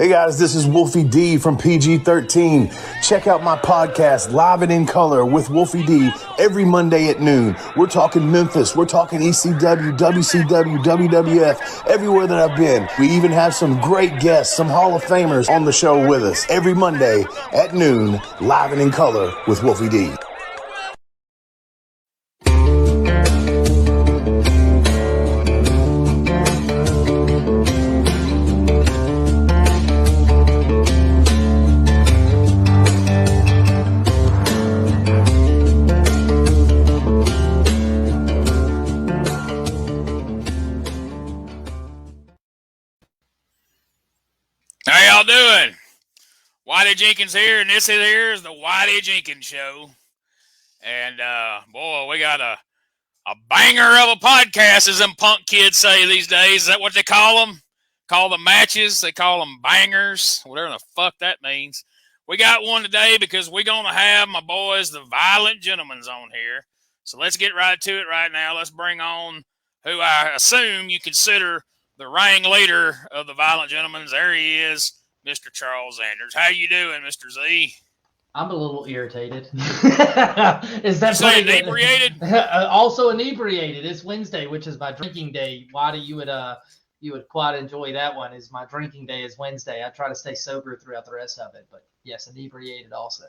Hey guys, this is Wolfie D from PG-13. Check out my podcast, Live and in Color with Wolfie D, every Monday at noon. We're talking Memphis, we're talking ECW, WCW, WWF, everywhere that I've been. We even have some great guests, some Hall of Famers on the show with us. Every Monday at noon, Live and in Color with Wolfie D. How y'all doing? Whitey Jenkins here, and this is the Whitey Jenkins Show. And, boy, we got a banger of a podcast, as them punk kids say these days. Is that what they call them? Call them matches? They call them bangers, whatever the fuck that means. We got one today because we're going to have my boys, the Violent Gentlemen's, on here. So let's get right to it right now. Let's bring on who I assume you consider the ringleader of the Violent Gentlemen's. There he is, Mr. Charles Zanders. How you doing, Mr. Z? I'm a little irritated. Is that you inebriated? Also inebriated. It's Wednesday, which is my drinking day. Whitey, you would quite enjoy that one. Is my drinking day is Wednesday. I try to stay sober throughout the rest of it, but yes, inebriated also.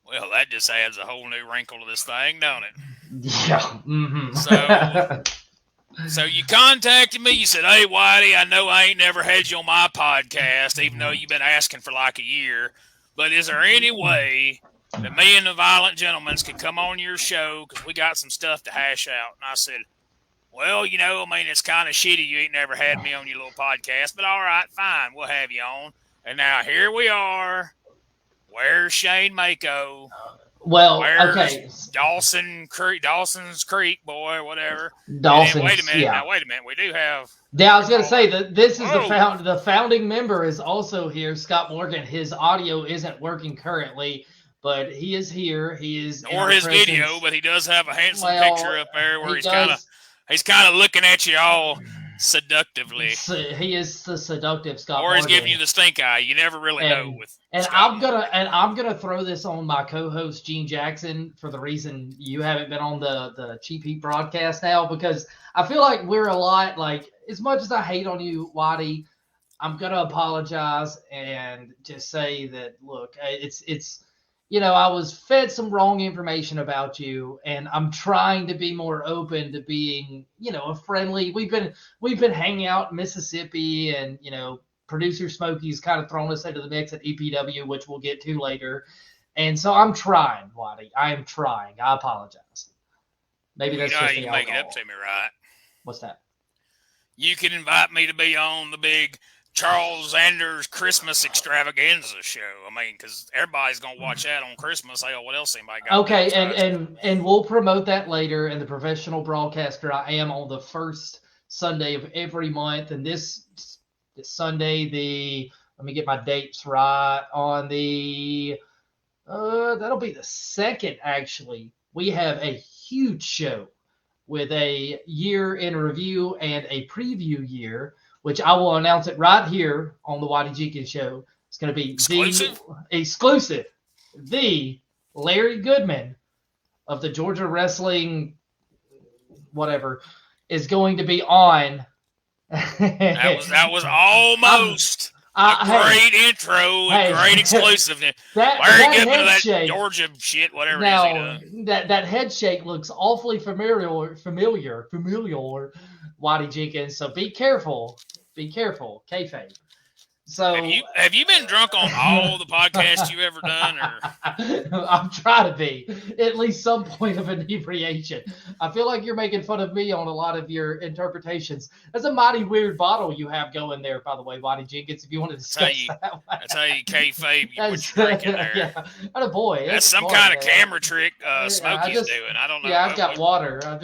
Well, that just adds a whole new wrinkle to this thing, don't it? Yeah. Mm-hmm. So you contacted me. You said, "Hey, Whitey, I know I ain't never had you on my podcast, even though you've been asking for like a year. But is there any way that me and the Violent Gentlemen's can come on your show? Because we got some stuff to hash out." And I said, "Well, it's kind of shitty you ain't never had me on your little podcast. But all right, fine. We'll have you on." And now here we are. Where's Shane Mako? Well, where's okay. Dawson's Creek, boy, whatever. Dawson's, wait a minute. yeah. Now, wait a minute. We do have... Yeah, I was going to say that this is the founding member is also here, Scott Morgan. His audio isn't working currently, but he is here. He is or his presence. Video, but he does have a handsome picture up there where he's kind of looking at you all seductively. He is the seductive Scott Or he's Morgan. giving you the stink eye. You never really know with I'm gonna throw this on my co-host Gene Jackson for the reason you haven't been on the Cheap Heat broadcast now, because I feel like we're a lot like, as much as I hate on you, Whitey, I'm gonna apologize and just say that, look, it's I was fed some wrong information about you, and I'm trying to be more open to being, a friendly. We've been hanging out in Mississippi, and producer Smokey's kind of thrown us into the mix at EPW, which we'll get to later. And so I'm trying, Whitey. I am trying. I apologize. Maybe that's just you can make it up to me, right? What's that? You can invite me to be on the big Charles Zanders Christmas extravaganza show. I mean, because everybody's gonna watch that on Christmas. Hey, what else anybody got? Okay, and we'll promote that later. And the professional broadcaster I am on the first Sunday of every month, and this Sunday, let me get my dates right, on the that'll be the 2nd. Actually, we have a huge show with a year in review and a preview year, which I will announce it right here on the Whitey Jenkins Show. It's going to be exclusive. The Larry Goodman of the Georgia Wrestling, whatever, is going to be on. That was almost a great intro and great exclusive. Larry Goodman of that Georgia shit, whatever now, it is. That head shake looks awfully familiar, Whitey Jenkins. So be careful, kayfabe. So have you been drunk on all the podcasts you've ever done? Or? I'm trying to be at least some point of inebriation. I feel like you're making fun of me on a lot of your interpretations. That's a mighty weird bottle you have going there, by the way, Whitey Jenkins. If you want to discuss that, that's how you kayfabe what you're drinking there. Yeah, oh boy, that's some kind of camera trick Smokey's doing. I don't know. Yeah, I've just got water. That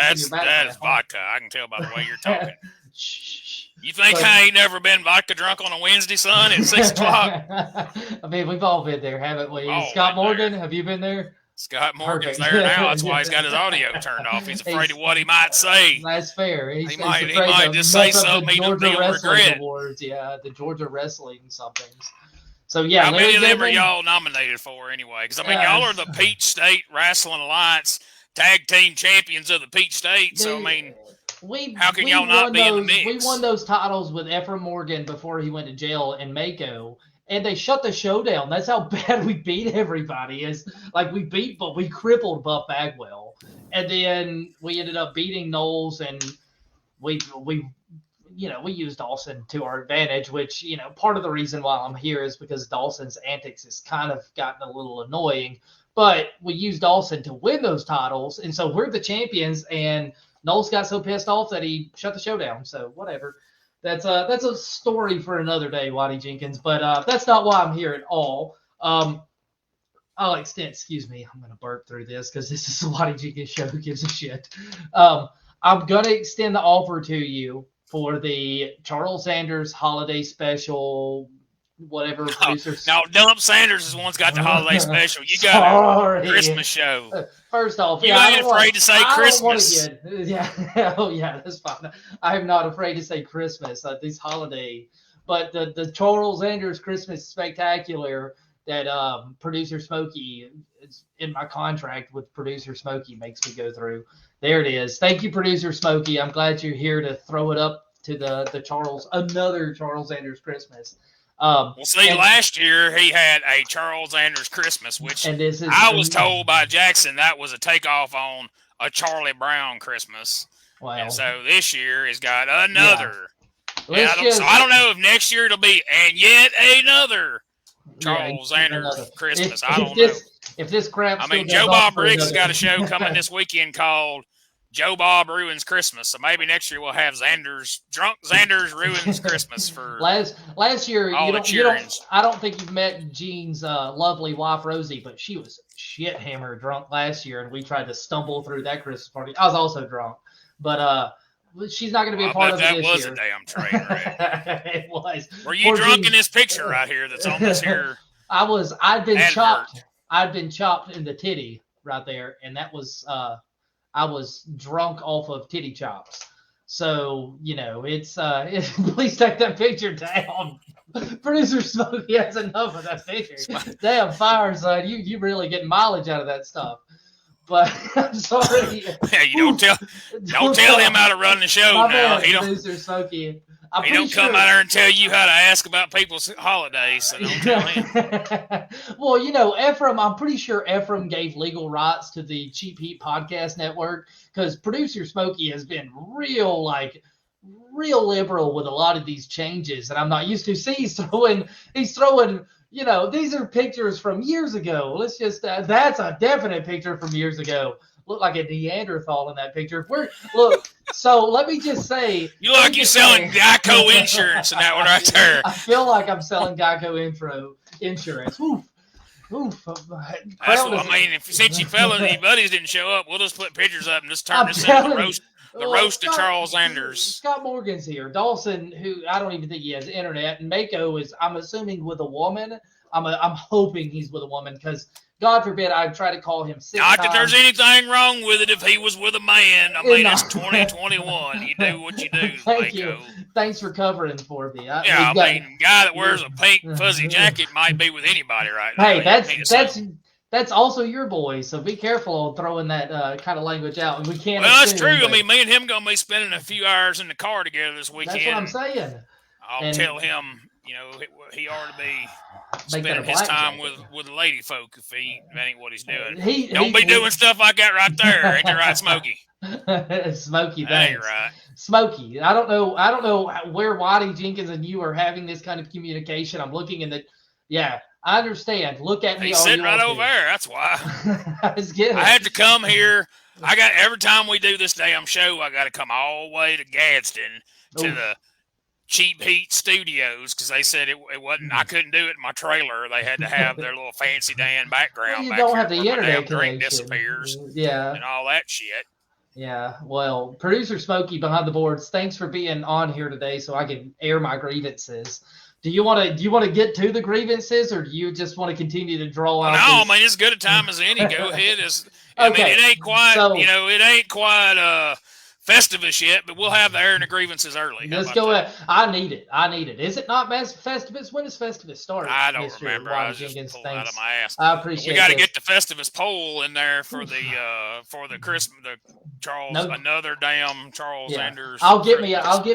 is vodka. I can tell by the way you're talking. Shh. You think I ain't never been vodka drunk on a Wednesday, son, at 6 o'clock? I mean, we've all been there, haven't we? Oh, Scott Morgan, have you been there? Scott Morgan's Perfect. there now. That's why he's got his audio turned off. He's afraid of what he might say. That's fair. He's He might afraid to just say mess up something the he'll Georgia Wrestling regret. Awards. Yeah, the Georgia Wrestling somethings. So yeah, how many of them are Goodman, y'all nominated for anyway? Because I mean, y'all are the Peach State Wrestling Alliance tag team champions of the Peach State. So I mean, how can y'all not be in the mix? We won those titles with Ephraim Morgan before he went to jail in Mako. And they shut the show down. That's how bad we beat everybody. Is like we crippled Buff Bagwell, and then we ended up beating Knowles, and we used Dawson to our advantage. Which part of the reason why I'm here is because Dawson's antics has kind of gotten a little annoying. But we used Dawson to win those titles, and so we're the champions. And Knowles got so pissed off that he shut the show down. So whatever. That's a story for another day, Whitey Jenkins. But that's not why I'm here at all. Excuse me, I'm going to burp through this because this is the Whitey Jenkins show. Who gives a shit? I'm going to extend the offer to you for the Charles Zanders holiday special, whatever producers. No, Dump Sanders is the one's got the holiday special. You got a Christmas show. First off, you ain't afraid to say Christmas. Yeah, that's fine. I'm not afraid to say Christmas. This holiday, but the Charles Zanders Christmas Spectacular that producer Smokey is in my contract with producer Smokey makes me go through. There it is. Thank you, producer Smokey. I'm glad you're here to throw it up to another Charles Zanders Christmas. Last year he had a Charles Zanders Christmas, which I was told by Jackson that was a takeoff on a Charlie Brown Christmas. Wow. And so this year he's got another. Yeah. I don't know if next year it'll be and yet another Charles Zanders Christmas. I don't know. If this crap, I mean, Joe Bob Briggs has got a show coming this weekend called Joe Bob Ruins Christmas. So maybe next year we'll have Drunk Zanders Ruins Christmas for last year. I don't think you've met Gene's lovely wife Rosie, but she was shit hammered drunk last year, and we tried to stumble through that Christmas party. I was also drunk, but she's not going to be a part of it this year. That was a damn train wreck. It was. Were you drunk in this picture right here that's on this here? I'd been chopped. I'd been chopped in the titty right there, and that was I was drunk off of titty chops. So, it's please take that picture down. Producer Smokey has enough of that picture. Damn fire, son. You really get mileage out of that stuff. But I'm sorry. Yeah, don't tell him how to run the show now. Producer Smokey. He don't come out there and tell you how to ask about people's holidays, so don't tell him. Well, Ephraim, I'm pretty sure Ephraim gave legal rights to the Cheap Heat Podcast Network because producer Smokey has been real liberal with a lot of these changes, and I'm not used to. See, he's throwing, these are pictures from years ago. Let's just, that's a definite picture from years ago. Look like a Neanderthal in that picture. So let me just say. You look like you're selling Geico insurance in that one right there. I feel like I'm selling Geico insurance. Oof. That's what I mean. Since your buddies didn't show up, we'll just put pictures up and just turn this into the roast of Charles Zanders. Scott Morgan's here. Dawson, who I don't even think he has internet. And Mako is, I'm assuming, with a woman. I'm hoping he's with a woman because God forbid I try to call him 6 times. Not that there's anything wrong with it if he was with a man. I mean, it's 2021. You do what you do, Thank you. Thanks for covering for me. A guy that wears a pink fuzzy jacket might be with anybody right now. Hey, that's also your boy, so be careful on throwing that kind of language out. We can't. Well, that's true. I mean, me and him going to be spending a few hours in the car together this weekend. That's what I'm saying. I'll tell him, he ought to be spending his time with lady folk if he ain't what he's doing. Don't be doing stuff like that right there. Ain't that right, Smokey? Smokey, thanks. That ain't right. Smokey, I don't know where Whitey Jenkins and you are having this kind of communication. I'm looking in I understand. Look at me. He's sitting right over there. That's why. I had to come here. Every time we do this damn show, I got to come all the way to Gadsden to the Cheap Heat Studios because they said it wasn't. I couldn't do it in my trailer. They had to have their little fancy Dan background. Well, you don't have the internet connection. Drink disappears. And all that shit. Yeah. Well, producer Smokey behind the boards. Thanks for being on here today, so I can air my grievances. Do you want to get to the grievances, or do you just want to continue to draw out? No, I mean, as good a time as any. Go ahead. I mean, it ain't quite, Festivus yet, but we'll have the airing of grievances early. Let's go ahead. I need it. Is it not Festivus? When does Festivus start? I don't remember. I was just pulling out of my ass. I appreciate it. We got to get the Festivus poll in there for the Christmas, another damn Charles Zanders. I'll get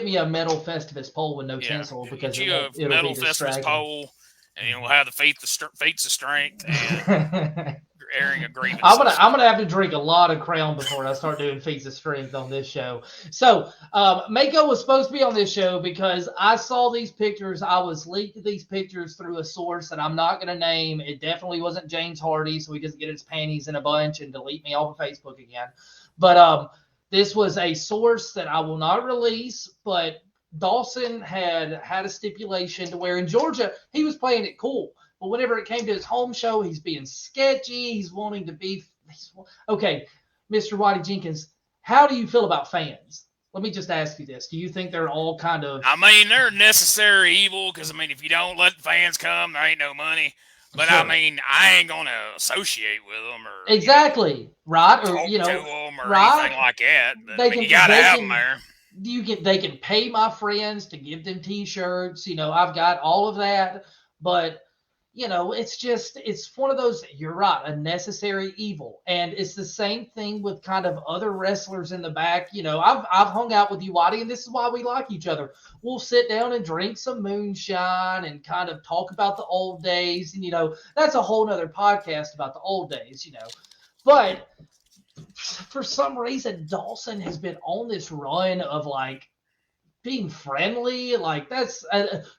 me a metal Festivus poll with no tinsel because it'll metal be Festivus poll, and we'll have the feats of strength and airing a grievance. I'm gonna have to drink a lot of Crown before I start doing feats of strength on this show. So Mako was supposed to be on this show because I saw these pictures. I was leaked these pictures through a source that I'm not gonna name. It definitely wasn't James Hardy, so he doesn't get his panties in a bunch and delete me off of Facebook again. But this was a source that I will not release, but Dawson had a stipulation to where in Georgia he was playing it cool. But whenever it came to his home show, he's being sketchy. He's wanting to be okay. Mr. Whitey Jenkins, how do you feel about fans? Let me just ask you this: do you think they're all kind of? I mean, they're necessary evil because if you don't let fans come, there ain't no money. But sure. I mean, I ain't gonna associate with them or right? Or talk to them or right? anything like that. But you gotta have them there. They can pay my friends to give them T-shirts. I've got all of that, but. It's one of those, you're right, a necessary evil. And it's the same thing with kind of other wrestlers in the back. I've hung out with you, Whitey, and this is why we like each other. We'll sit down and drink some moonshine and kind of talk about the old days. And, that's a whole nother podcast about the old days, But for some reason, Dawson has been on this run of being friendly, that's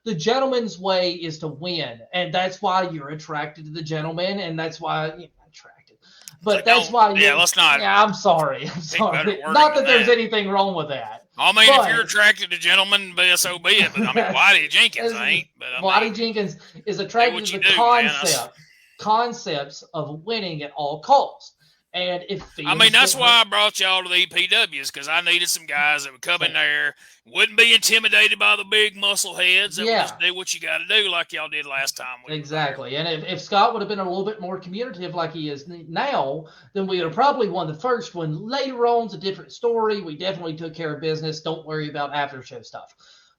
the gentleman's way is to win, and that's why you're attracted to the gentleman, and that's why attracted. But that's why. Let's not. Yeah, I'm sorry. Not that there's anything wrong with that. I mean, if you're attracted to gentlemen, so be it. But I mean, Whitey Jenkins ain't. But Whitey Jenkins is attracted to the concepts of winning at all costs. And that's why I brought y'all to the EPWs, because I needed some guys that would come in there, wouldn't be intimidated by the big muscle heads, and would just do what you got to do like y'all did last time. Exactly. And if Scott would have been a little bit more communicative like he is now, then we would have probably won the first one. Later on, it's a different story. We definitely took care of business. Don't worry about after-show stuff.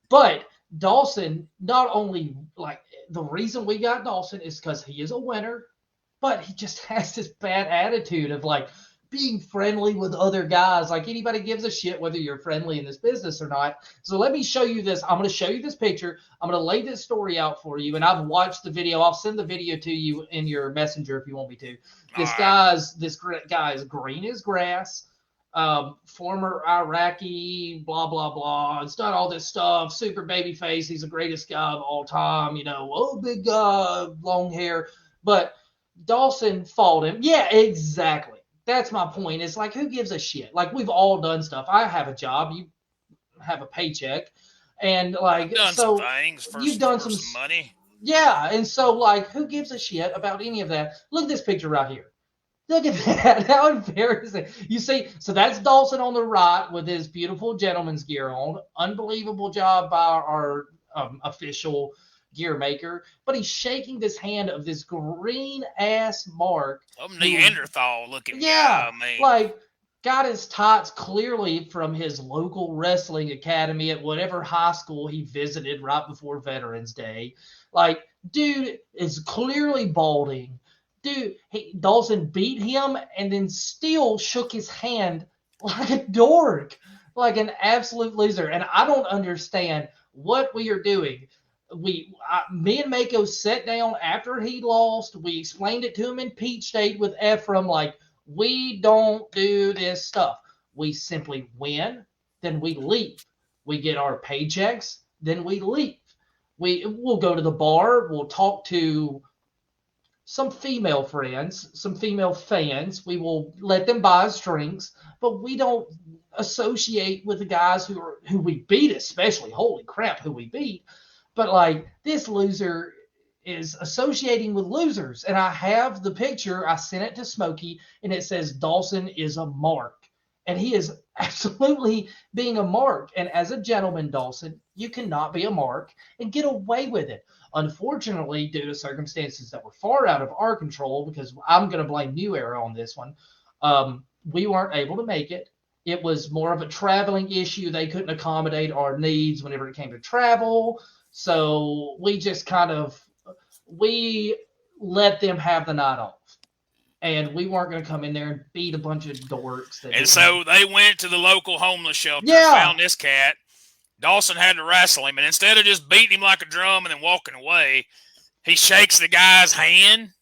But Dawson, not only, the reason we got Dawson is because he is a winner, but he just has this bad attitude of being friendly with other guys. Anybody gives a shit whether you're friendly in this business or not. So let me show you this. I'm going to show you this picture. I'm going to lay this story out for you. And I've watched the video. I'll send the video to you in your messenger if you want me to. This guy is green as grass. Former Iraqi, blah, blah, blah. It's done all this stuff. Super baby face. He's the greatest guy of all time. Big guy, long hair. But Dawson fought him. Yeah, exactly. That's my point. It's who gives a shit? We've all done stuff. I have a job. You have a paycheck. And you've done some money. Yeah. And so who gives a shit about any of that? Look at this picture right here. Look at that. How embarrassing. You see, so that's Dawson on the right with his beautiful gentleman's gear on. Unbelievable job by our official gear maker, but he's shaking this hand of this green ass Mark. Neanderthal looking guy, got his tots clearly from his local wrestling academy at whatever high school he visited right before Veterans Day. Dude is clearly balding. Dude, Dawson beat him and then still shook his hand like a dork, like an absolute loser. And I don't understand what we are doing. Me and Mako sat down after he lost. We explained it to him in Peach State with Ephraim. We don't do this stuff. We simply win, then we leave. We get our paychecks, then we leave. We'll go to the bar. We'll talk to some female friends, some female fans. We will let them buy us drinks, but we don't associate with the guys who we beat, especially. Holy crap, who we beat. But this loser is associating with losers. And I have the picture. I sent it to Smokey, and it says Dawson is a mark. And he is absolutely being a mark. And as a gentleman, Dawson, you cannot be a mark and get away with it. Unfortunately, due to circumstances that were far out of our control, because I'm going to blame New Era on this one, we weren't able to make it. It was more of a traveling issue. They couldn't accommodate our needs whenever it came to travel. So we just we let them have the night off. And we weren't going to come in there and beat a bunch of dorks. And so they went to the local homeless shelter, found this cat. Dawson had to wrestle him. And instead of just beating him like a drum and then walking away, he shakes the guy's hand.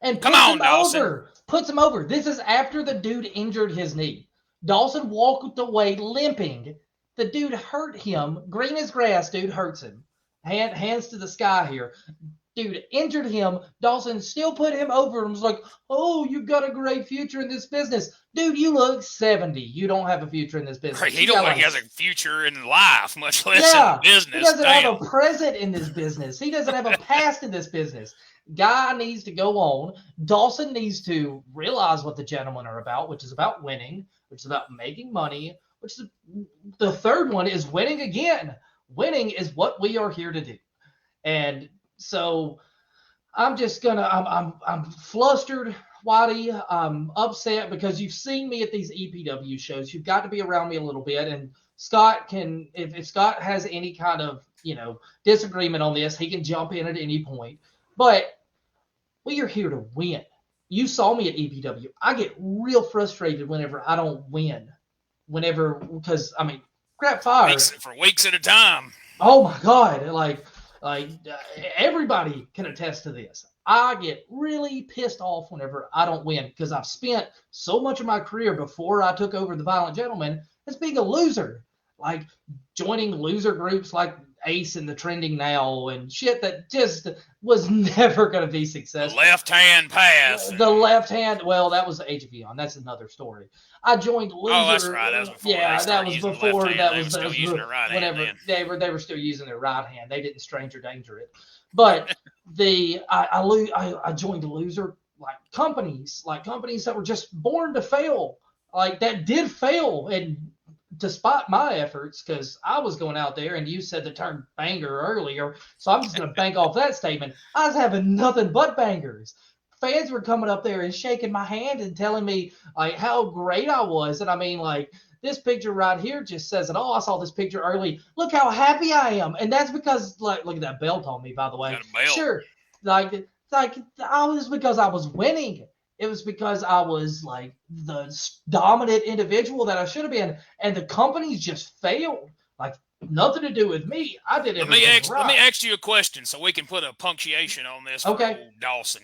And puts him over. This is after the dude injured his knee. Dawson walked away limping. The dude hurt him. Green as grass, dude hurts him. Hands to the sky here. Dude injured him. Dawson still put him over and was like, oh, you've got a great future in this business. Dude, you look 70. You don't have a future in this business. Right, he don't think he has a future in life, much less in business. He doesn't have a present in this business. He doesn't have a past in this business. Guy needs to go on. Dawson needs to realize what the gentlemen are about, which is about winning, which is about making money, which is the third one is winning again. Winning is what we are here to do. And so I'm just I'm flustered, Whitey. I'm upset because you've seen me at these EPW shows. You've got to be around me a little bit. And Scott can, if Scott has any kind of, disagreement on this, he can jump in at any point. But we are here to win. You saw me at EPW. I get real frustrated whenever I don't win. Because crap fire. For weeks at a time. Oh my God. Like everybody can attest to this. I get really pissed off whenever I don't win because I've spent so much of my career before I took over the Violent Gentleman as being a loser, like joining loser groups like Ace and the Trending Now and shit that just was never going to be successful. The left-hand pass. The left hand. Well, that was the Age of Eon. That's another story. I joined loser. Oh, that's right. That was before. Yeah, that was before. That was still using their right hand. They were still using their right hand. They didn't stranger danger it. But I joined loser companies that were just born to fail, that did fail, and despite my efforts, because I was going out there, and you said the term banger earlier, so I'm just going to bank off that statement. I was having nothing but bangers. Fans were coming up there and shaking my hand and telling me how great I was, and this picture right here just says it all. I saw this picture early. Look how happy I am. And that's because, look at that belt on me, by the way. Sure. I was because I was winning. It was because I was the dominant individual that I should have been. And the companies just failed. Nothing to do with me. I did everything right. Let me ask you a question so we can put a punctuation on this for old Dawson.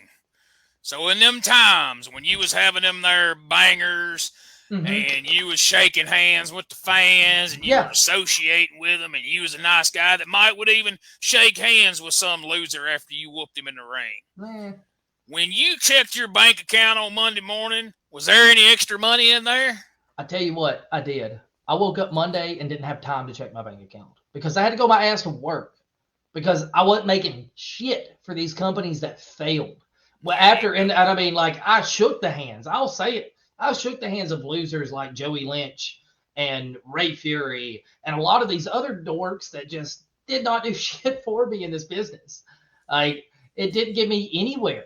So in them times when you was having them there bangers, and you was shaking hands with the fans, and you were associating with them, and you was a nice guy that would even shake hands with some loser after you whooped him in the ring. When you checked your bank account on Monday morning, was there any extra money in there? I tell you what, I did. I woke up Monday and didn't have time to check my bank account because I had to go my ass to work because I wasn't making shit for these companies that failed. Well, I shook the hands. I'll say it. I shook the hands of losers like Joey Lynch and Ray Fury and a lot of these other dorks that just did not do shit for me in this business. It didn't get me anywhere.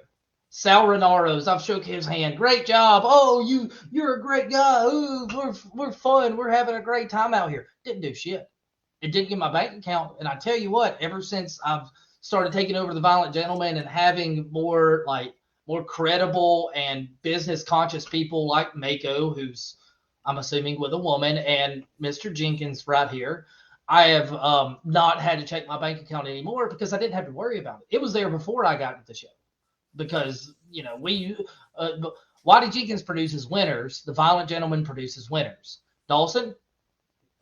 Sal Renaro's, I've shook his hand. Great job. Oh, you're a great guy. Ooh, we're fun. We're having a great time out here. Didn't do shit. It didn't get my bank account. And I tell you what, ever since I've started taking over the Violent Gentleman and having more credible and business conscious people like Mako, who's I'm assuming with a woman, and Mr. Jenkins right here, I have not had to check my bank account anymore because I didn't have to worry about it. It was there before I got to the show because, Whitey Jenkins produces winners. The Violent Gentleman produces winners. Dawson,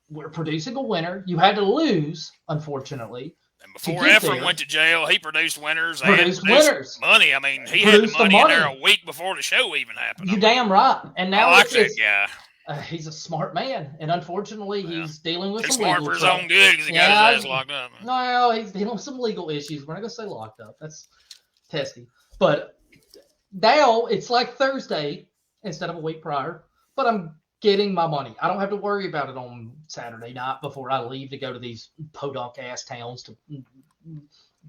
we're producing a winner. You had to lose, unfortunately. And before Ephraim went to jail, he produced winners. Produced winners. Money. He had the money in there a week before the show even happened. You damn right. And now I like that guy. He's a smart man, and unfortunately, he's dealing with some legal legal smart for his own good because he got his ass locked up. No, he's dealing with some legal issues. We're not going to say locked up. That's testy. But now it's like Thursday instead of a week prior. But I'm getting my money. I don't have to worry about it on Saturday night before I leave to go to these podunk ass towns to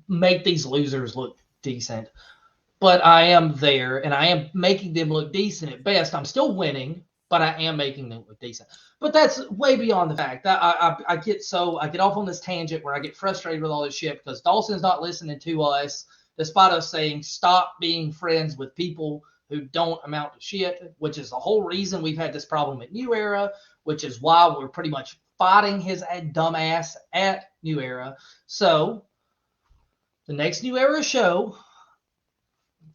make these losers look decent. But I am there, and I am making them look decent at best. I'm still winning, but I am making them look decent. But that's way beyond the fact. I get off on this tangent where I get frustrated with all this shit because Dawson's not listening to us, despite us saying stop being friends with people who don't amount to shit, which is the whole reason we've had this problem at New Era, which is why we're pretty much fighting his dumb ass at New Era. So the next New Era show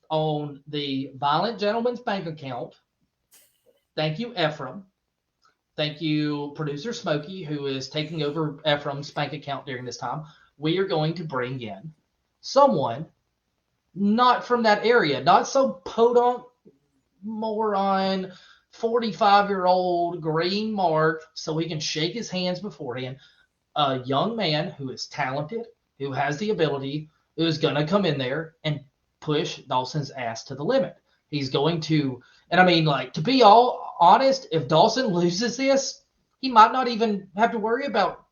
on the Violent Gentleman's bank account. Thank you, Ephraim. Thank you, producer Smokey, who is taking over Ephraim's bank account during this time. We are going to bring in someone not from that area, not some podunk moron 45-year-old green mark so he can shake his hands beforehand. A young man who is talented, who has the ability, who is going to come in there and push Dawson's ass to the limit. He's going to, and I mean, like, to be all honest, if Dawson loses this, he might not even have to worry about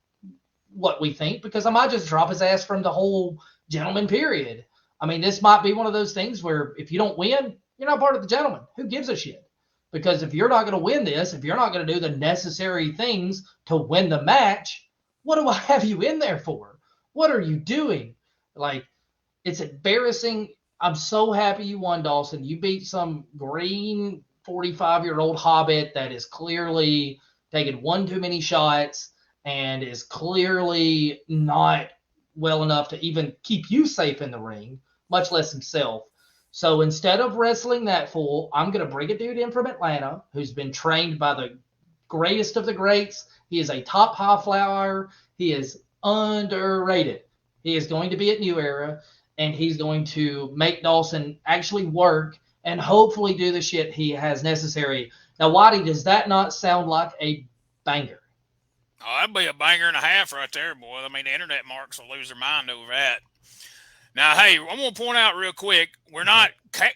what we think because I might just drop his ass from the whole gentleman period. I mean, this might be one of those things where if you don't win, you're not part of the gentleman. Who gives a shit? Because if you're not going to win this, if you're not going to do the necessary things to win the match, what do I have you in there for? What are you doing? Like, it's embarrassing. I'm so happy you won, Dawson. You beat some green 45-year-old hobbit that is clearly taking one too many shots and is clearly not well enough to even keep you safe in the ring, much less himself. So instead of wrestling that fool, I'm going to bring a dude in from Atlanta who's been trained by the greatest of the greats. He is a top high flyer. He is underrated. He is going to be at New Era, and he's going to make Dawson actually work and hopefully do the shit he has necessary. Now, Whitey, does that not sound like a banger? Oh, that'd be a banger and a half right there, boy. I mean, the internet marks will lose their mind over that. Now, hey, I'm going to point out real quick, we're not,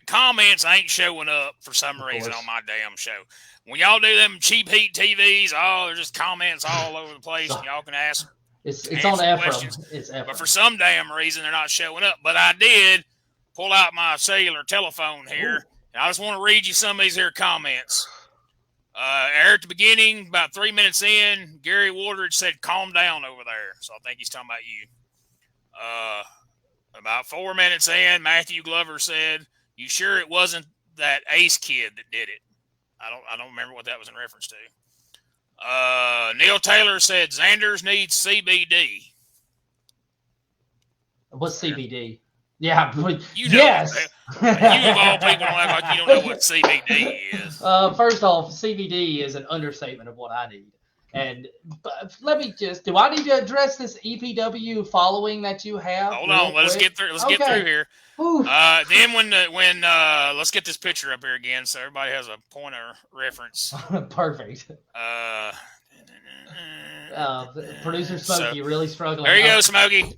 comments ain't showing up for some reason on my damn show. When y'all do them cheap heat TVs, there's just comments all over the place, and y'all can ask It's on Ephraim. It's Ephraim. But for some damn reason, they're not showing up. But I did pull out my cellular telephone here, and I just want to read you some of these here comments. At the beginning, about 3 minutes in, Gary Wardridge said, calm down over there. So I think he's talking about you. About 4 minutes in, Matthew Glover said, you sure it wasn't that Ace kid that did it? I don't remember what that was in reference to. Neil Taylor said, Zanders needs CBD. What's CBD? Yeah, you know, yes. You of all people don't act like you don't know what CBD is. First off, CBD is an understatement of what I need. And let me do I need to address this EPW following that you have? Hold on, let's get through here. Then when let's get this picture up here again so everybody has a point of reference. Perfect. Producer Smokey, really struggling. There you go, Smokey.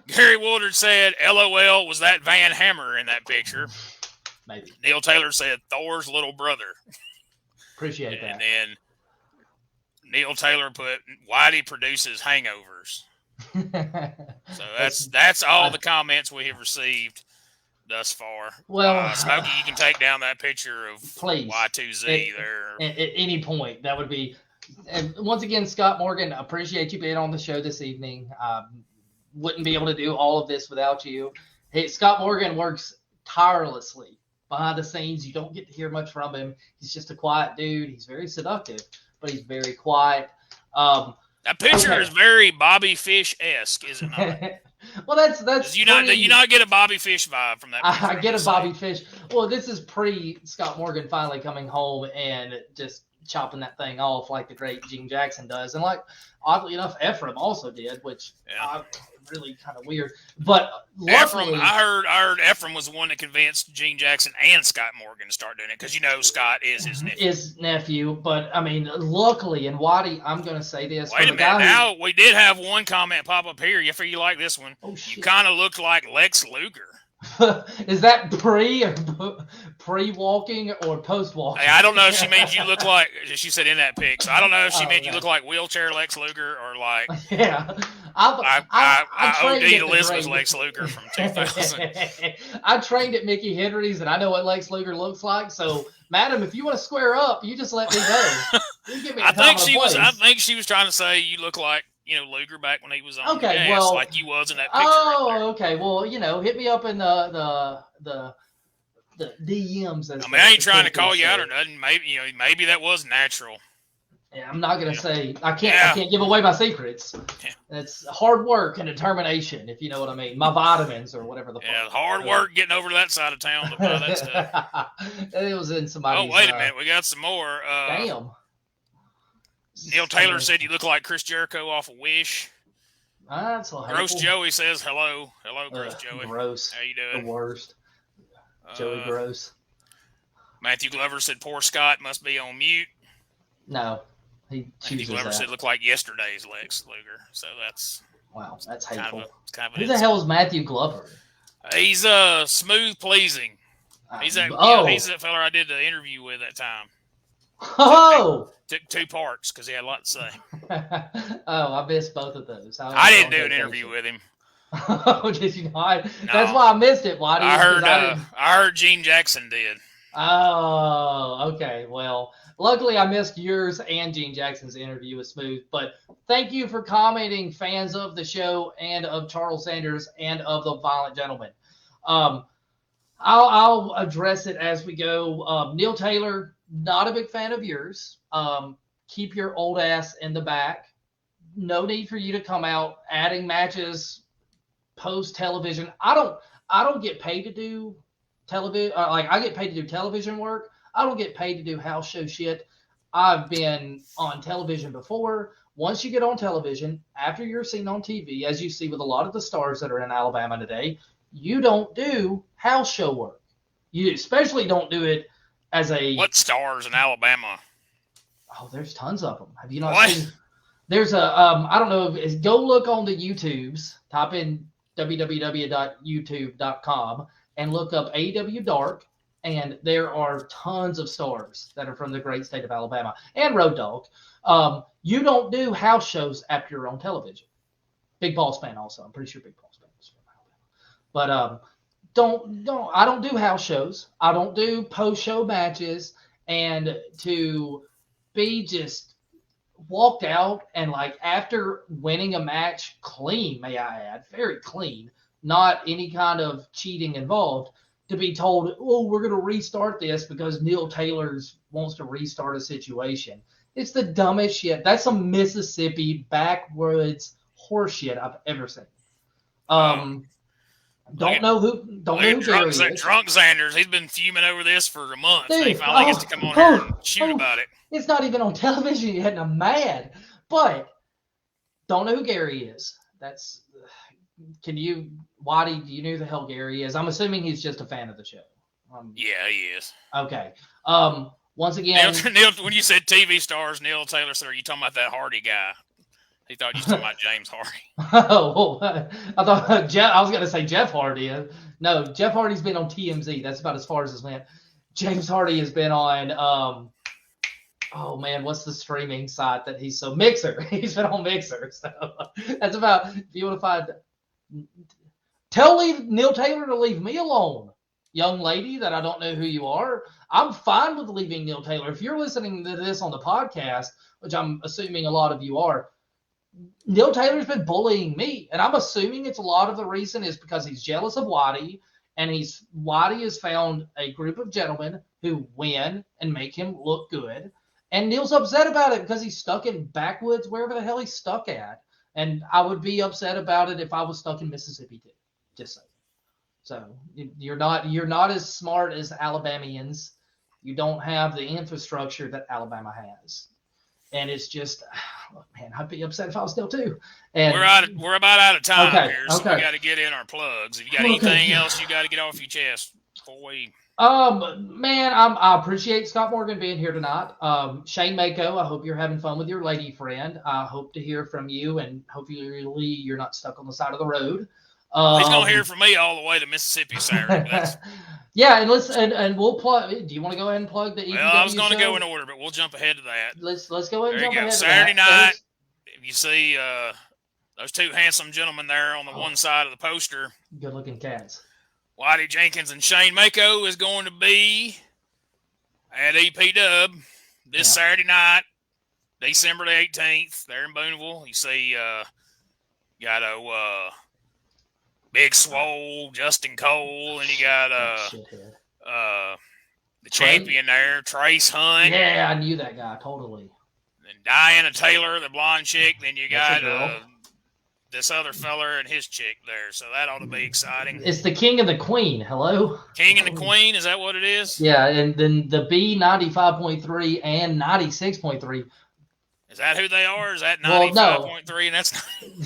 Gary Wooldridge said, LOL, was that Van Hammer in that picture? Maybe. Neil Taylor said, Thor's little brother. Appreciate that. And then Neil Taylor put, Whitey produces hangovers. So that's all the comments we have received thus far. Well, Smokey, you can take down that picture of please, Y2Z there. At any point, that would be. And once again, Scott Morgan, appreciate you being on the show this evening. Wouldn't be able to do all of this without you. Hey, Scott Morgan works tirelessly behind the scenes. You don't get to hear much from him. He's just a quiet dude. He's very seductive, but he's very quiet. That picture is very Bobby Fish-esque, is it not? Well, that's you not get a Bobby Fish vibe from that picture? I get a Bobby Fish. Well, this is pre Scott Morgan finally coming home and just chopping that thing off like the great Gene Jackson does, and like oddly enough, Ephraim also did, which really kind of weird. But luckily, I heard Ephraim was the one that convinced Gene Jackson and Scott Morgan to start doing it because Scott is his nephew. But I mean, luckily, and Whitey, I'm going to say this. Wait a minute. Now we did have one comment pop up here. If you like this one, you kind of look like Lex Luger. Is that pre-walking or post-walking? Hey, I don't know if she made you look like, she said in that pic, so I don't know if she made you okay. look like wheelchair Lex Luger or like Yeah. I trained OD'd at the Elizabeth grade. Lex Luger from 2000. I trained at Mickey Henry's, and I know what Lex Luger looks like. So, madam, if you want to square up, you just let me know. You give me a I time think and a place. I think she was trying to say you look like, Luger back when he was on Okay, gas, well, like you was in that picture right there. okay. Well, hit me up in the DMs. I mean, I ain't trying to call you out or nothing. Maybe that was natural. Yeah, I'm not gonna say I can't give away my secrets. Yeah. It's hard work and determination, if you know what I mean. My vitamins or whatever the fuck. Yeah, hard work getting over to that side of town to buy that stuff. It was in somebody's. Oh, wait a minute, we got some more. Damn. Neil Taylor said you look like Chris Jericho off of Wish. That's a Gross Joey says hello. Hello, Gross Joey. Gross. How you doing? The worst. Joey Gross. Matthew Glover said poor Scott must be on mute. No. Matthew Glover said look like yesterday's Lex Luger. So that's that's hateful. Kind of Who the hell is Matthew Glover? He's smooth pleasing. He's that fella I did the interview with that time. Oh, took 2 parts because he had a lot to say. I missed both of those. I didn't do an interview with him. Oh, did you not? No. That's why I missed it. Why? I heard Gene Jackson did. Oh, okay. Well, luckily I missed yours and Gene Jackson's interview with Smooth. But thank you for commenting, fans of the show and of Charles Zanders and of the Violent Gentleman. I'll address it as we go. Neil Taylor, not a big fan of yours. Keep your old ass in the back. No need for you to come out adding matches post television. I don't get paid to do television. I get paid to do television work. I don't get paid to do house show shit. I've been on television before. Once you get on television, after you're seen on TV, as you see with a lot of the stars that are in Alabama today, you don't do house show work. You especially don't do it as a... What stars in Alabama? Oh, there's tons of them. Have you not seen... There's I don't know, go look on the YouTubes, type in www.youtube.com and look up AEW Dark, and there are tons of stars that are from the great state of Alabama, and Road Dogg. You don't do house shows after you're on television. Big Balls fan also. I'm pretty sure Big Balls fan is from Alabama. But I don't do house shows. I don't do post-show matches, and to be just walked out and like after winning a match clean, may I add, very clean, not any kind of cheating involved, to be told, oh, we're going to restart this because Neil Taylor wants to restart a situation. It's the dumbest shit. That's some Mississippi backwoods horse shit I've ever seen. Don't know who Gary is. Drunk Zanders, he's been fuming over this for a month. Dude, he finally gets to come on here and shoot about it. It's not even on television yet, and I'm mad. But don't know who Gary is. Whitey, do you know who the hell Gary is? I'm assuming he's just a fan of the show. Yeah, he is. Okay. Once again, Neil, when you said TV stars, Neil Taylor said, "Are you talking about that Hardy guy?" He thought you were talking about James Hardy. Oh, I thought I was going to say Jeff Hardy. No, Jeff Hardy's been on TMZ. That's about as far as it's went. James Hardy has been on, oh man, what's the streaming site that he's so Mixer? He's been on Mixer. So that's about, if you want to find, tell Neil Taylor to leave me alone, young lady that I don't know who you are. I'm fine with leaving Neil Taylor. If you're listening to this on the podcast, which I'm assuming a lot of you are, Neil Taylor's been bullying me, and I'm assuming it's a lot of the reason is because he's jealous of Whitey, and Whitey has found a group of gentlemen who win and make him look good, and Neil's upset about it because he's stuck in backwoods, wherever the hell he's stuck at, and I would be upset about it if I was stuck in Mississippi too. Just saying. So you're not as smart as Alabamians. You don't have the infrastructure that Alabama has. And it's just, look, man, I'd be upset if I was still too. And we're about out of time here, so we got to get in our plugs. If you got anything else you got to get off your chest before we... Man, I appreciate Scott Morgan being here tonight. Shane Mako, I hope you're having fun with your lady friend. I hope to hear from you, and hopefully you're not stuck on the side of the road. He's gonna hear from me all the way to Mississippi Saturday. That's, yeah, and we'll plug. Do you want to go ahead and plug the EPW well, I was going to show? go in order, but we'll jump ahead to that. Let's go ahead and jump ahead to that. Saturday night, you see those two handsome gentlemen there on the one side of the poster. Good-looking cats. Whitey Jenkins and Shane Mako is going to be at EP-Dub this Saturday night, December the 18th, there in Booneville. You see, got Big Swole, Justin Cole, and you got the champion there, Trace Hunt. Yeah, I knew that guy totally. And Diana Taylor, the blonde chick. Then you got this other feller and his chick there. So that ought to be exciting. It's the King and the Queen. Hello? King and the Queen, is that what it is? Yeah, and then the B 95.3 and 96.3. Is that who they are? Is that 95.3? No. And that's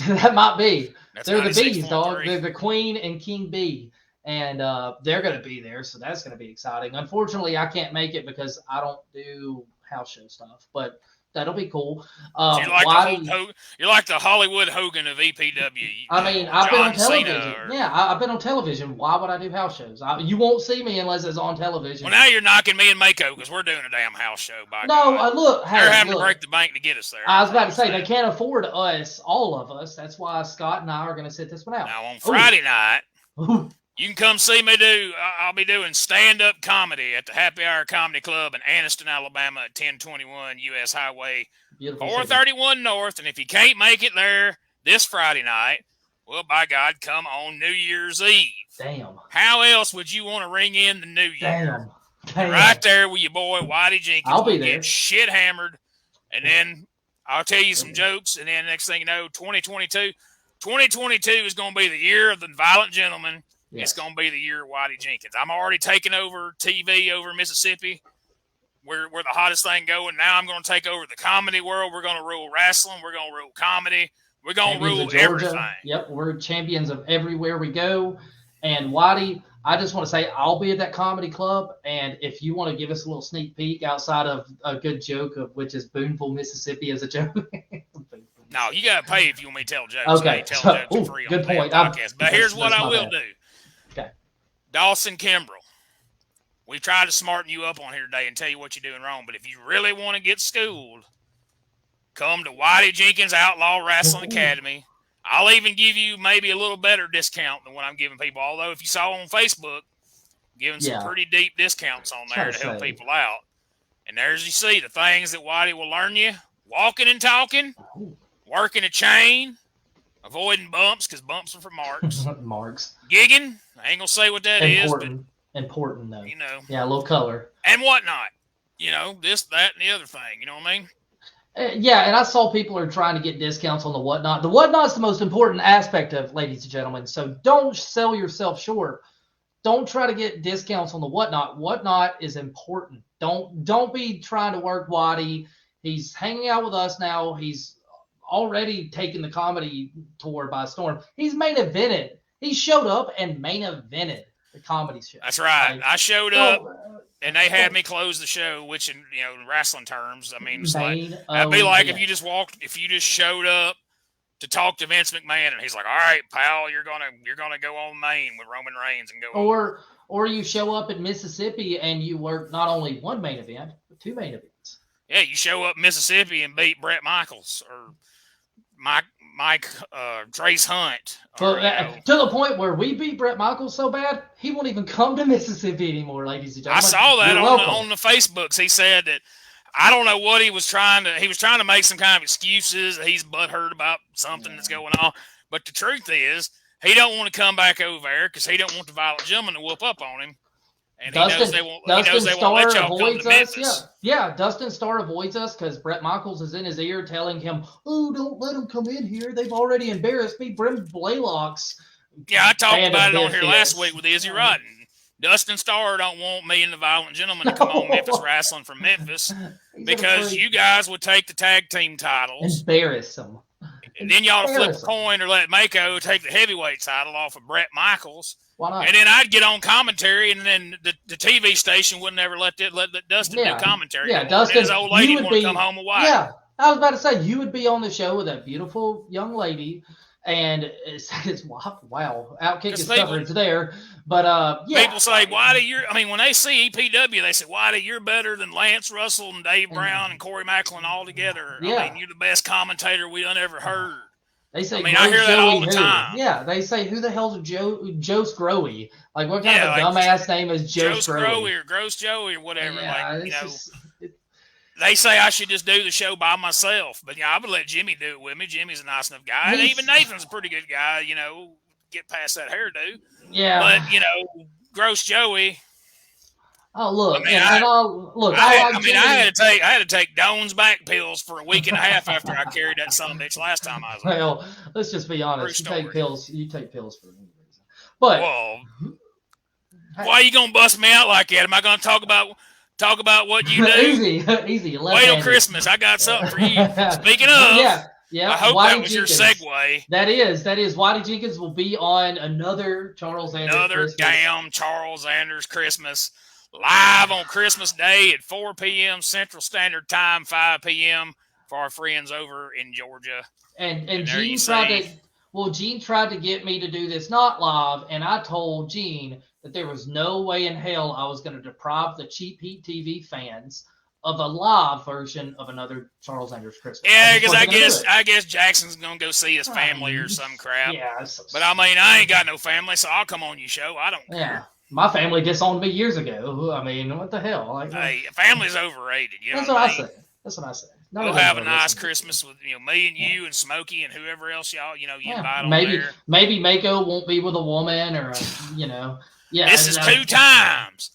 that might be. They're the B's, dog. 3. They're the Queen and King B. And they're going to be there, so that's going to be exciting. Unfortunately, I can't make it because I don't do house show stuff, but that'll be cool. So you're like the Hollywood Hogan of EPW. I mean, I've been on television. Yeah, I've been on television. Why would I do house shows? You won't see me unless it's on television. Well, now you're knocking me and Mako because we're doing a damn house show. Look. They're having to break the bank to get us there. I was about to say, they can't afford us, all of us. That's why Scott and I are going to sit this one out. Now, on Friday night, you can come see me I'll be doing stand-up comedy at the Happy Hour Comedy Club in Anniston, Alabama at 1021 U.S. Highway 431 North. And if you can't make it there this Friday night, well, by God, come on New Year's Eve. Damn. How else would you want to ring in the New Year? Damn. Right there with your boy, Whitey Jenkins. I'll be there. Get shit hammered. And then I'll tell you some jokes. And then next thing you know, 2022 is going to be the year of the violent gentleman. Yes. It's going to be the year of Whitey Jenkins. I'm already taking over TV over Mississippi. We're the hottest thing going. Now I'm going to take over the comedy world. We're going to rule wrestling. We're going to rule comedy. We're going to rule everything. Yep, we're champions of everywhere we go. And Whitey, I just want to say I'll be at that comedy club. And if you want to give us a little sneak peek outside of a good joke, of which is Booneville, Mississippi as a joke. No, you got to pay if you want me to tell jokes. Okay. Tell jokes free on the podcast. But here's what I will do. Okay. Dawson Kimbrell, we tried to smarten you up on here today and tell you what you're doing wrong. But if you really want to get schooled, come to Whitey Jenkins Outlaw Wrestling Academy. I'll even give you maybe a little better discount than what I'm giving people. Although if you saw on Facebook, giving some pretty deep discounts on there to help people out. And there's you see the things that Whitey will learn you: walking and talking, working a chain, avoiding bumps because bumps are for marks. Marks. Gigging. I ain't gonna say what that is, but important though. You know. Yeah, a little color. And whatnot. You know, this, that, and the other thing. You know what I mean? Yeah, and I saw people are trying to get discounts on the whatnot. The whatnot's the most important aspect of, ladies and gentlemen. So don't sell yourself short. Don't try to get discounts on the whatnot. Whatnot is important. Don't be trying to work Whitey. He's hanging out with us now. He's already taken the comedy tour by storm. He's main evented. He showed up and main evented the comedy show. That's right. I showed up, and they had me close the show, which in wrestling terms, I mean, it's that'd be like if you just showed up to talk to Vince McMahon, and he's like, "All right, pal, you're gonna go on main with Roman Reigns and go." Or you show up in Mississippi and you work not only one main event but two main events. Yeah, you show up in Mississippi and beat Brett Michaels or Mike Trace Hunt. To the point where we beat Brett Michaels so bad, he won't even come to Mississippi anymore, ladies and gentlemen. I saw that on the Facebooks. He said that I don't know what he was trying to make some kind of excuses. He's butthurt about something that's going on. But the truth is, he don't want to come back over there because he don't want the violent gentleman to whoop up on him. And he knows they won't let y'all come to Memphis. Yeah, Dustin Starr avoids us because Brett Michaels is in his ear telling him, "Oh, don't let them come in here. They've already embarrassed me." Brim Blaylock's. Yeah, I talked about it on here last week with Izzy Rotten. Dustin Starr don't want me and the Violent Gentleman to come on Memphis Wrestling from Memphis because you guys would take the tag team titles. Embarrass them. And then y'all flip a coin or let Mako take the heavyweight title off of Brett Michaels. Why not? And then I'd get on commentary, and then the TV station would never let Dustin do commentary. Yeah, Dustin. His old lady would come home with White. Yeah, I was about to say, you would be on the show with that beautiful young lady, And it's wow, Outkick is people- coverage there. But yeah, People say, Whitey, when they see EPW, they say, Whitey, you're better than Lance Russell and Dave Brown and Corey Macklin all together. Yeah. I mean, you're the best commentator we done ever heard. They say, I hear that all the time. Yeah, they say, who the hell's Joe Scrowy? Like, what kind of like dumbass name is Joe Scrowy or Gross Joey or whatever? Yeah, they say I should just do the show by myself, but I would let Jimmy do it with me. Jimmy's a nice enough guy, and even Nathan's a pretty good guy. Get past that hairdo. Yeah, but Gross Joey. Oh look, I had to take Doan's back pills for a week and a half after I carried that son of a bitch last time I was there. Well, let's just be honest. You take pills for any reason. But why are you gonna bust me out like that? Am I gonna talk about what you do? Easy. Wait till Christmas. I got something for you. Speaking of, yeah. I hope Whitey that was Jenkins. your segue. That is. Whitey Jenkins will be on another Charles Zanders Christmas. Damn Charles Zanders Christmas. Live on Christmas Day at 4 p.m. Central Standard Time, 5 p.m. for our friends over in Georgia. And Gene tried to get me to do this not live, and I told Gene that there was no way in hell I was going to deprive the Cheap Heat TV fans of a live version of another Charles Zanders Christmas. Yeah, because I guess Jackson's gonna go see his family or some crap. Yeah, but I ain't got no family, so I'll come on your show. I don't care. Yeah. My family disowned me years ago. I mean, what the hell? Like, hey, family's overrated. That's what I say. We'll have a nice Christmas with me and you and Smokey and whoever else y'all you invite on there. Maybe Mako won't be with a woman or Yeah. This is two times.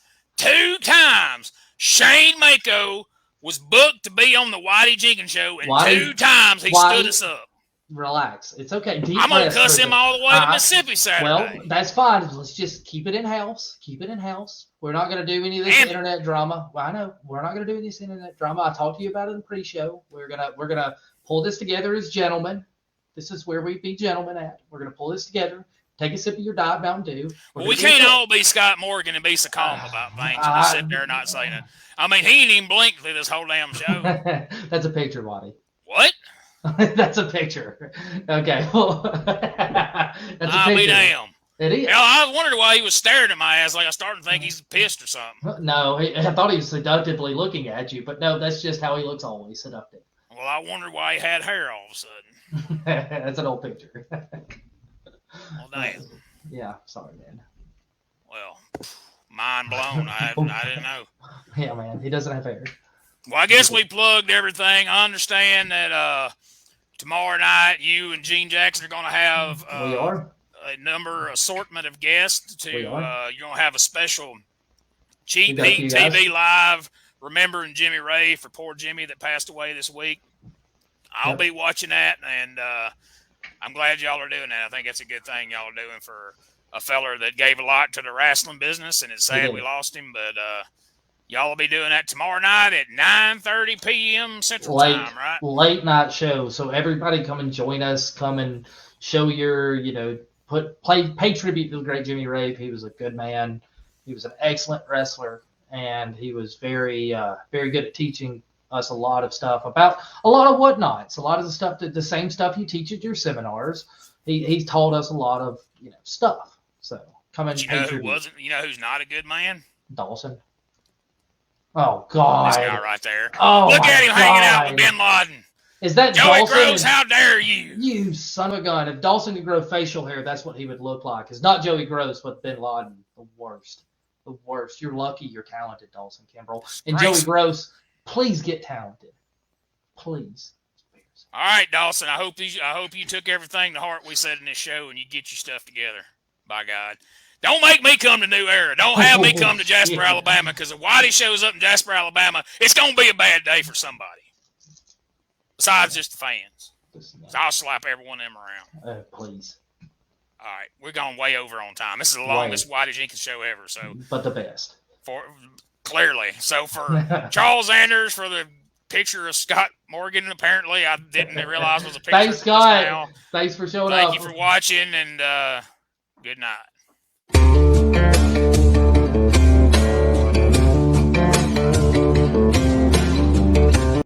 Shane Mako was booked to be on the Whitey Jenkins show, and 2 times he stood us up. Relax. It's okay. I'm going to cuss him all the way to Mississippi Saturday. Well, that's fine. Let's just keep it in-house. We're not going to do any of this internet drama. Well, I know. We're not going to do this internet drama. I talked to you about it in the pre-show. We're gonna pull this together as gentlemen. This is where we be gentlemen at. We're going to pull this together. Take a sip of your Diet Mountain Dew. Well, we can't all be Scott Morgan and be so calm about things and just sit there and not saying it. I mean, he ain't even blinked through this whole damn show. That's a picture, Whitey. What? That's a picture. Okay. Well, that's a picture. I'll be damn. It is. Hell, I wondered why he was staring at my ass like I started to think he's pissed or something. No, I thought he was seductively looking at you, but no, that's just how he looks always, seductive. Well, I wondered why he had hair all of a sudden. That's an old picture. Well, damn. Yeah, sorry, man. Well, mind blown. I didn't know. Yeah, man, he doesn't have hair. Well, I guess we plugged everything. I understand that tomorrow night you and Gene Jackson are going to have assortment of guests. You're going to have a special Cheap Heat TV Live remembering Jimmy Ray for poor Jimmy that passed away this week. I'll be watching that, and I'm glad y'all are doing that. I think it's a good thing y'all are doing for a feller that gave a lot to the wrestling business, and it's sad we lost him, but y'all will be doing that tomorrow night at 9:30 p.m. Central Time, right? Late night show. So everybody come and join us. Come and show your, pay tribute to the great Jimmy Ray. He was a good man. He was an excellent wrestler, and he was very, very good at teaching us a lot of stuff about a lot of whatnots, a lot of the stuff the same stuff you teach at your seminars. He taught us a lot of stuff. So come and pay tribute. You know who's not a good man? Dawson. Oh God! This guy right there. Oh, look at him hanging out with Bin Laden. Is that Joey Dawson? Groves? How dare you? You son of a gun! If Dawson could grow facial hair, that's what he would look like. It's not Joey Groves, but Bin Laden. The worst. The worst. You're lucky. You're talented, Dawson Kimbrell. And Joey Groves, please get talented. Please. All right, Dawson. I hope you took everything to heart we said in this show, and you get your stuff together. By God. Don't make me come to New Era. Don't have me come to Jasper, Alabama, because if Whitey shows up in Jasper, Alabama, it's going to be a bad day for somebody. Besides just the fans. So I'll slap every one of them around. Please. All right. We're going way over on time. This is the longest Whitey Jenkins show ever. But the best. Clearly. So for Charles Zanders, for the picture of Scott Morgan, apparently I didn't realize was a picture. Thanks, Scott. Thanks for showing up. Thank you for watching, and good night.